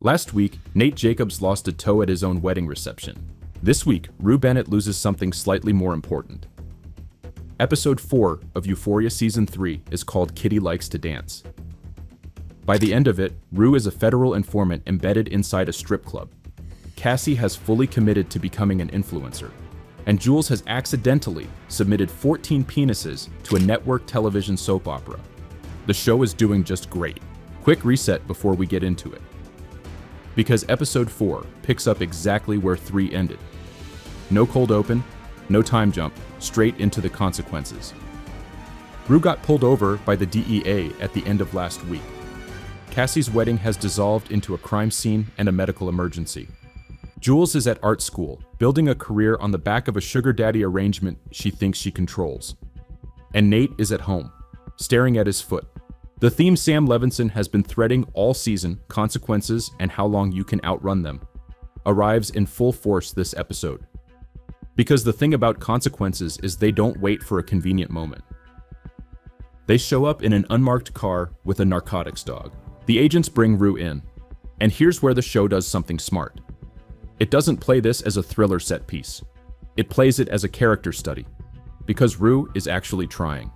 Last week, Nate Jacobs lost a toe at his own wedding reception. This week, Rue Bennett loses something slightly more important. Episode 4 of Euphoria Season 3 is called Kitty Likes to Dance. By the end of it, Rue is a federal informant embedded inside a strip club. Cassie has fully committed to becoming an influencer. And Jules has accidentally submitted 14 penises to a network television soap opera. The show is doing just great. Quick reset before we get into it. Because episode 4 picks up exactly where 3 ended. No cold open, no time jump, straight into the consequences. Rue got pulled over by the DEA at the end of last week. Cassie's wedding has dissolved into a crime scene and a medical emergency. Jules is at art school, building a career on the back of a sugar daddy arrangement she thinks she controls. And Nate is at home, staring at his foot. The theme Sam Levinson has been threading all season, consequences and how long you can outrun them, arrives in full force this episode. Because the thing about consequences is they don't wait for a convenient moment. They show up in an unmarked car with a narcotics dog. The agents bring Rue in. And here's where the show does something smart. It doesn't play this as a thriller set piece. It plays it as a character study. Because Rue is actually trying.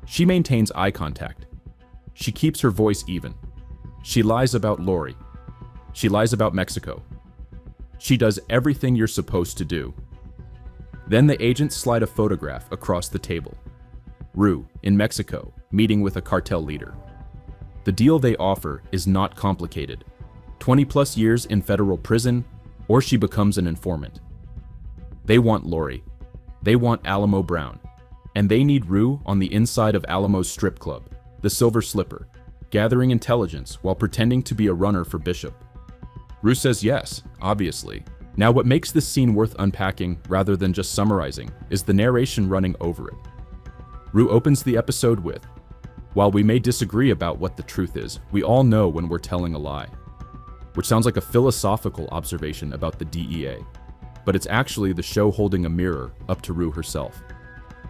She maintains eye contact. She keeps her voice even. She lies about Lori. She lies about Mexico. She does everything you're supposed to do. Then the agents slide a photograph across the table. Rue, in Mexico, meeting with a cartel leader. The deal they offer is not complicated. 20+ years in federal prison, or she becomes an informant. They want Lori. They want Alamo Brown. And they need Rue on the inside of Alamo's strip club, the Silver Slipper, gathering intelligence while pretending to be a runner for Bishop. Rue says yes, obviously. Now what makes this scene worth unpacking rather than just summarizing is the narration running over it. Rue opens the episode with, "While we may disagree about what the truth is, we all know when we're telling a lie." Which sounds like a philosophical observation about the DEA, but it's actually the show holding a mirror up to Rue herself.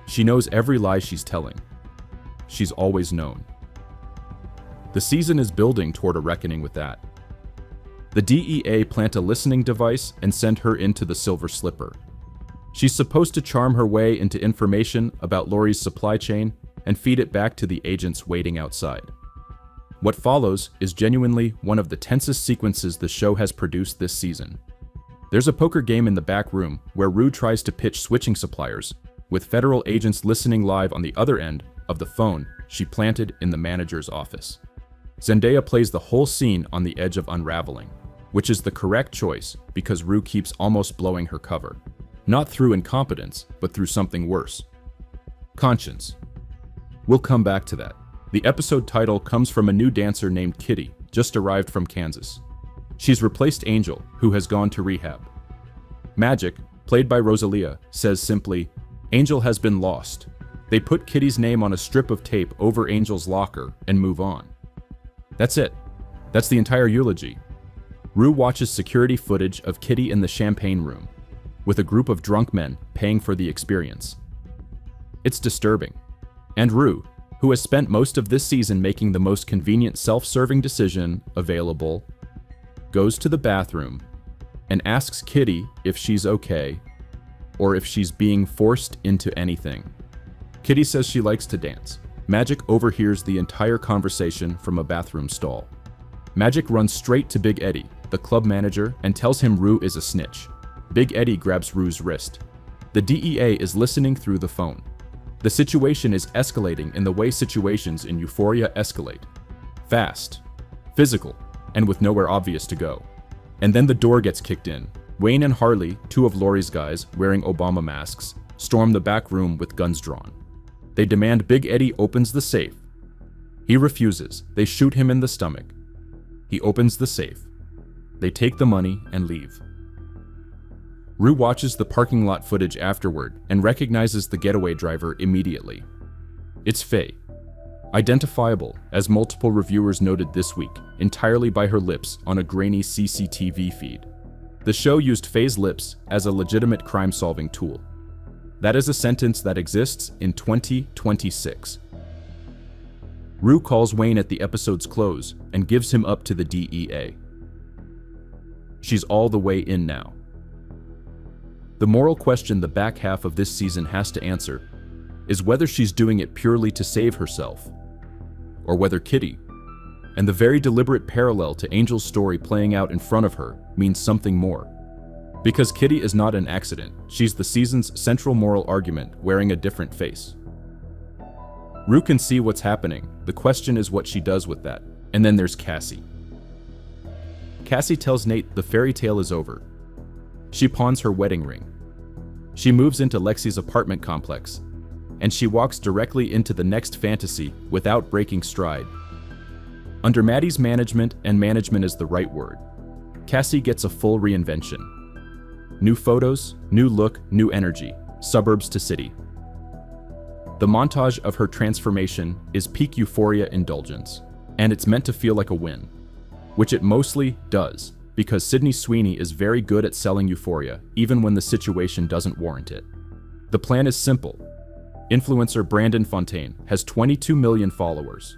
She knows every lie she's telling. She's always known. The season is building toward a reckoning with that. The DEA plant a listening device and send her into the Silver Slipper. She's supposed to charm her way into information about Lori's supply chain and feed it back to the agents waiting outside. What follows is genuinely one of the tensest sequences the show has produced this season. There's a poker game in the back room where Rue tries to pitch switching suppliers, with federal agents listening live on the other end of the phone she planted in the manager's office. Zendaya plays the whole scene on the edge of unraveling, which is the correct choice because Rue keeps almost blowing her cover. Not through incompetence, but through something worse. Conscience. We'll come back to that. The episode title comes from a new dancer named Kitty, just arrived from Kansas. She's replaced Angel, who has gone to rehab. Magic, played by Rosalia, says simply, "Angel has been lost." They put Kitty's name on a strip of tape over Angel's locker and move on. That's it. That's the entire eulogy. Rue watches security footage of Kitty in the champagne room, with a group of drunk men paying for the experience. It's disturbing. And Rue, who has spent most of this season making the most convenient self-serving decision available, goes to the bathroom and asks Kitty if she's okay, or if she's being forced into anything. Kitty says she likes to dance. Magic overhears the entire conversation from a bathroom stall. Magic runs straight to Big Eddie, the club manager, and tells him Rue is a snitch. Big Eddie grabs Rue's wrist. The DEA is listening through the phone. The situation is escalating in the way situations in Euphoria escalate. Fast, physical, and with nowhere obvious to go. And then the door gets kicked in. Wayne and Harley, two of Lori's guys wearing Obama masks, storm the back room with guns drawn. They demand Big Eddie opens the safe. He refuses. They shoot him in the stomach. He opens the safe. They take the money and leave. Rue watches the parking lot footage afterward and recognizes the getaway driver immediately. It's Faye. Identifiable, as multiple reviewers noted this week, entirely by her lips on a grainy CCTV feed. The show used Faye's lips as a legitimate crime-solving tool. That is a sentence that exists in 2026. Rue calls Wayne at the episode's close and gives him up to the DEA. She's all the way in now. The moral question the back half of this season has to answer is whether she's doing it purely to save herself, or whether Kitty, and the very deliberate parallel to Angel's story playing out in front of her, means something more. Because Kitty is not an accident, she's the season's central moral argument wearing a different face. Rue can see what's happening, the question is what she does with that. And then there's Cassie. Cassie tells Nate the fairy tale is over. She pawns her wedding ring. She moves into Lexi's apartment complex, and she walks directly into the next fantasy without breaking stride. Under Maddie's management, and management is the right word, Cassie gets a full reinvention. New photos, new look, new energy, suburbs to city. The montage of her transformation is peak Euphoria indulgence, and it's meant to feel like a win, which it mostly does, because Sydney Sweeney is very good at selling Euphoria, even when the situation doesn't warrant it. The plan is simple. Influencer Brandon Fontaine has 22 million followers.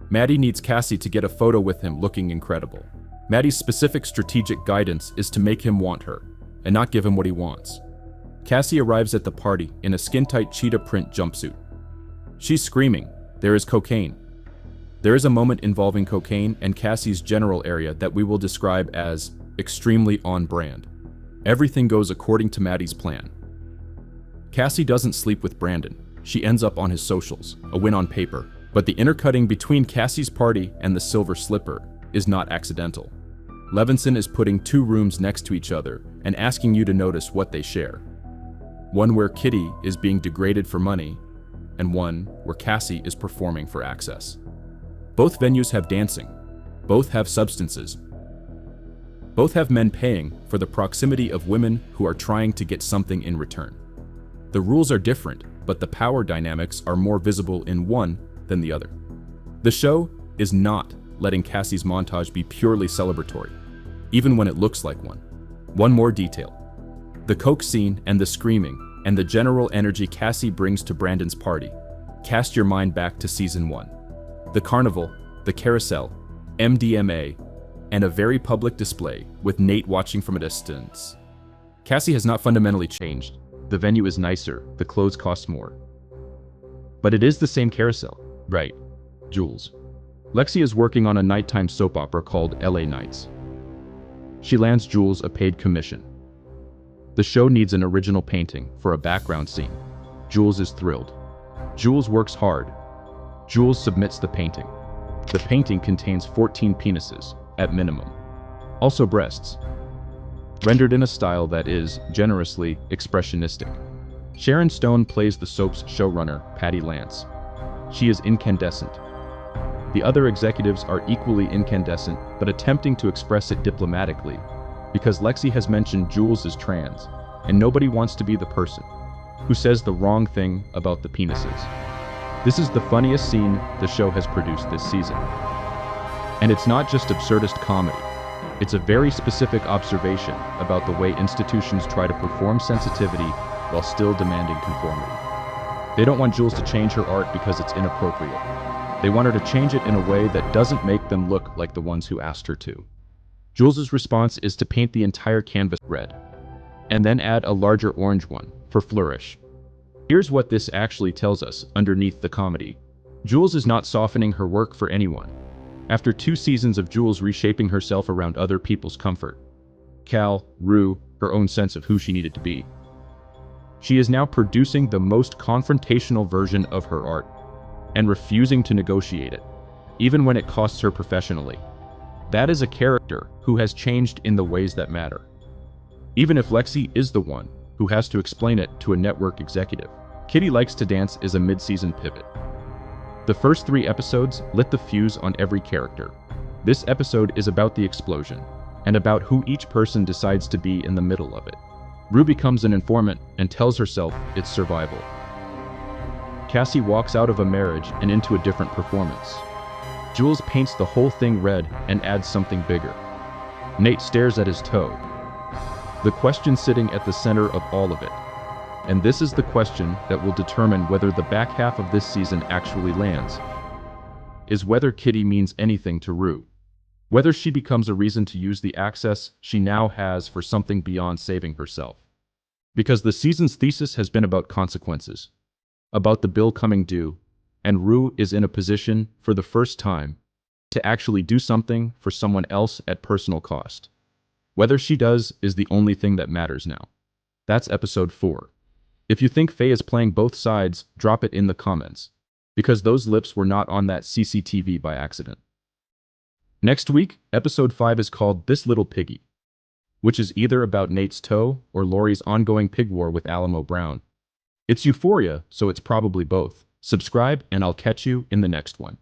Maddie needs Cassie to get a photo with him looking incredible. Maddie's specific strategic guidance is to make him want her, and not give him what he wants. Cassie arrives at the party in a skin-tight cheetah print jumpsuit. She's screaming, "There is cocaine." There is a moment involving cocaine and Cassie's general area that we will describe as extremely on brand. Everything goes according to Maddie's plan. Cassie doesn't sleep with Brandon. She ends up on his socials, a win on paper. But the intercutting between Cassie's party and the silver slipper is not accidental. Levinson is putting two rooms next to each other and asking you to notice what they share. One where Kitty is being degraded for money, and one where Cassie is performing for access. Both venues have dancing. Both have substances. Both have men paying for the proximity of women who are trying to get something in return. The rules are different, but the power dynamics are more visible in one than the other. The show is not letting Cassie's montage be purely celebratory, even when it looks like one. One more detail. The coke scene and the screaming and the general energy Cassie brings to Brandon's party. Cast your mind back to season 1. The carnival, the carousel, MDMA, and a very public display with Nate watching from a distance. Cassie has not fundamentally changed. The venue is nicer, the clothes cost more. But it is the same carousel, right? Jules. Lexi is working on a nighttime soap opera called LA Nights. She lands Jules a paid commission. The show needs an original painting for a background scene. Jules is thrilled. Jules works hard. Jules submits the painting. The painting contains 14 penises, at minimum. Also breasts. Rendered in a style that is, generously, expressionistic. Sharon Stone plays the soap's showrunner, Patty Lance. She is incandescent. The other executives are equally incandescent, but attempting to express it diplomatically, because Lexi has mentioned Jules is trans, and nobody wants to be the person who says the wrong thing about the penises. This is the funniest scene the show has produced this season. And it's not just absurdist comedy. It's a very specific observation about the way institutions try to perform sensitivity while still demanding conformity. They don't want Jules to change her art because it's inappropriate. They want her to change it in a way that doesn't make them look like the ones who asked her to. Jules's response is to paint the entire canvas red, and then add a larger orange one for flourish. Here's what this actually tells us underneath the comedy. Jules is not softening her work for anyone. After 2 seasons of Jules reshaping herself around other people's comfort, Cal, Rue, her own sense of who she needed to be, she is now producing the most confrontational version of her art, and refusing to negotiate it, even when it costs her professionally. That is a character who has changed in the ways that matter. Even if Lexi is the one who has to explain it to a network executive. Kitty Likes to Dance is a mid-season pivot. The first 3 episodes lit the fuse on every character. This episode is about the explosion, and about who each person decides to be in the middle of it. Rue becomes an informant and tells herself it's survival. Cassie walks out of a marriage and into a different performance. Jules paints the whole thing red and adds something bigger. Nate stares at his toe. The question sitting at the center of all of it. And this is the question that will determine whether the back half of this season actually lands, is whether Kitty means anything to Rue. Whether she becomes a reason to use the access she now has for something beyond saving herself. Because the season's thesis has been about consequences, about the bill coming due, and Rue is in a position, for the first time, to actually do something for someone else at personal cost. Whether she does is the only thing that matters now. That's episode 4. If you think Faye is playing both sides, drop it in the comments. Because those lips were not on that CCTV by accident. Next week, episode 5 is called This Little Piggy, which is either about Nate's toe or Laurie's ongoing pig war with Alamo Brown. It's Euphoria, so it's probably both. Subscribe and I'll catch you in the next one.